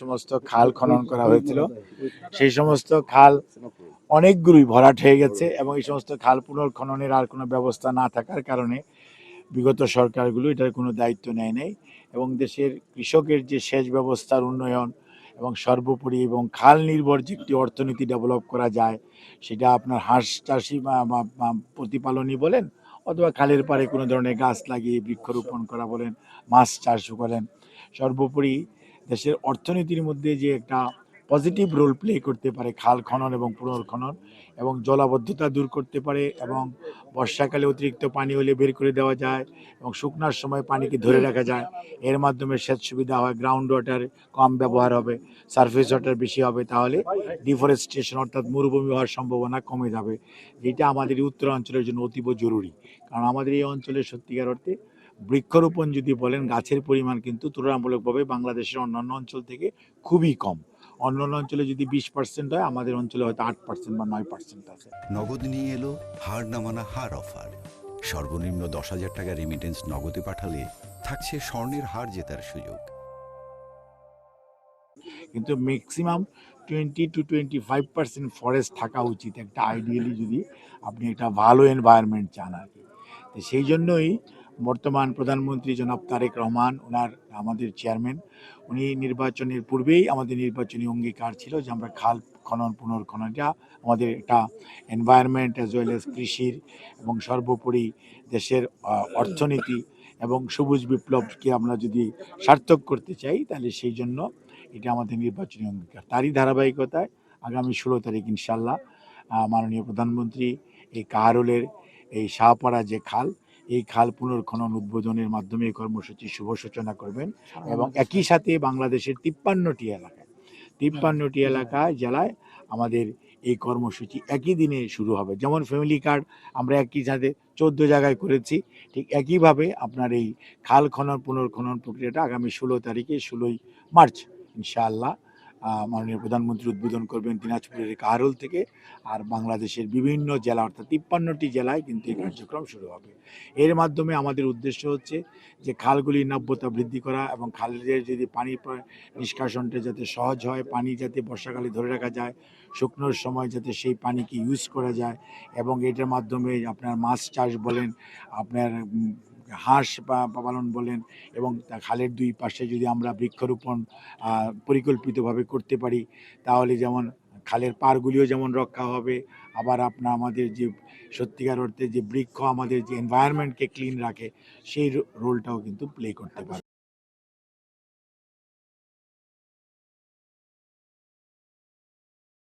সমস্ত খাল খনন করা হয়েছিল সেই সমস্ত খাল অনেকগুলোই ভরাট হয়ে গেছে এবং এই সমস্ত খাল পুনর্খননের আর কোনো ব্যবস্থা না থাকার কারণে বিগত সরকারগুলো এটার কোনো দায়িত্ব নেয় নাই এবং দেশের কৃষকের যে সেচ ব্যবস্থার উন্নয়ন এবং সর্বোপরি এবং খাল নির্ভর যে একটি অর্থনীতি ডেভেলপ করা যায় সেটা আপনার হাঁস চাষি বা প্রতিপালনই বলেন অথবা খালের পাড়ে কোনো ধরনের গাছ লাগিয়ে বৃক্ষরোপণ করা বলেন, মাছ চাষ করেন, সর্বোপরি দেশের অর্থনীতির মধ্যে যে একটা পজিটিভ রোল প্লে করতে পারে খাল খনন এবং পুনর্খনন এবং জলাবদ্ধতা দূর করতে পারে এবং বর্ষাকালে অতিরিক্ত পানি হলে বের করে দেওয়া যায় এবং শুকনার সময় পানিকে ধরে রাখা যায়। এর মাধ্যমে সেচ সুবিধা হয়, গ্রাউন্ড ওয়াটার কম ব্যবহার হবে, সারফেস ওয়াটার বেশি হবে, তাহলে ডিফরেস্টেশন অর্থাৎ মরুভূমি হওয়ার সম্ভাবনা কমে যাবে, যেটা আমাদের এই উত্তরাঞ্চলের জন্য অতীব জরুরি। কারণ আমাদের এই অঞ্চলে সত্যিকার অর্থে বৃক্ষরোপণ যদি বলেন গাছের পরিমাণ কিন্তু তুলনামূলকভাবে বাংলাদেশের অন্যান্য অঞ্চল থেকে খুবই কম। অন্যান্য অঞ্চলে যদি 20% হয়, আমাদের অঞ্চলে হয়তো 8% বা 9% আছে। নগদ নিয়ে এলো হার না মানা হার অফার। সর্বনিম্ন 10,000 টাকা রেমিটেন্স নগদে পাঠালে থাকছে স্বর্ণের হার জেতার সুযোগ। কিন্তু ম্যাক্সিমাম 20 to 25% ফরেস্ট থাকা উচিত একটা আইডিয়ালি, যদি আপনি একটা ভালো এনভায়রনমেন্ট চান আর কি। তো সেই জন্যই বর্তমান প্রধানমন্ত্রী জনাব তারেক রহমান, ওনার আমাদের চেয়ারম্যান, উনি নির্বাচনের পূর্বেই আমাদের নির্বাচনী অঙ্গীকার ছিল যে আমরা খাল খনন পুনর্খননটা আমাদের একটা এনভায়রনমেন্ট অ্যাজ ওয়েল এজ কৃষির এবং সর্বোপরি দেশের অর্থনীতি এবং সবুজ বিপ্লবকে আমরা যদি সার্থক করতে চাই তাহলে সেই জন্য এটা আমাদের নির্বাচনী অঙ্গীকার। তারই ধারাবাহিকতায় আগামী 16 তারিখ ইনশাল্লাহ মাননীয় প্রধানমন্ত্রী এই কাহারোলের এই শাহপাড়া যে খাল, এই খাল পুনর্খনন উদ্বোধনের মাধ্যমে এই কর্মসূচির শুভ সূচনা করবেন এবং একই সাথে বাংলাদেশের 53টি এলাকায় জেলায় আমাদের এই কর্মসূচি একই দিনে শুরু হবে। যেমন ফ্যামিলি কার্ড আমরা একই সাথে 14 জায়গায় করেছি, ঠিক একইভাবে আপনার এই খাল খনন পুনর্খনন প্রক্রিয়াটা আগামী 16 তারিখে 16ই মার্চ ইনশাআল্লাহ মাননীয় প্রধানমন্ত্রী উদ্বোধন করবেন দিনাজপুরের কাহারোল থেকে। আর বাংলাদেশের বিভিন্ন জেলা অর্থাৎ 53টি জেলায় কিন্তু এই কার্যক্রম শুরু হবে। এর মাধ্যমে আমাদের উদ্দেশ্য হচ্ছে যে খালগুলির নাব্যতা বৃদ্ধি করা এবং খালের যদি পানি নিষ্কাশনটা যাতে সহজ হয়, পানি যাতে বর্ষাকালে ধরে রাখা যায়, শুকনোর সময় যাতে সেই পানিকে ইউজ করা যায় এবং এটার মাধ্যমে আপনার মাছ চাষ বলেন, আপনার হাঁস পালন বলেন এবং খালের দুই পাশে যদি আমরা বৃক্ষরোপণ পরিকল্পিতভাবে করতে পারি তাহলে যেমন খালের পাড়গুলিও যেমন রক্ষা হবে, আবার আপনার আমাদের যে সত্যিকার অর্থে যে বৃক্ষ আমাদের যে এনভায়রনমেন্টকে ক্লিন রাখে সেই রোলটাও কিন্তু প্লে করতে পারে।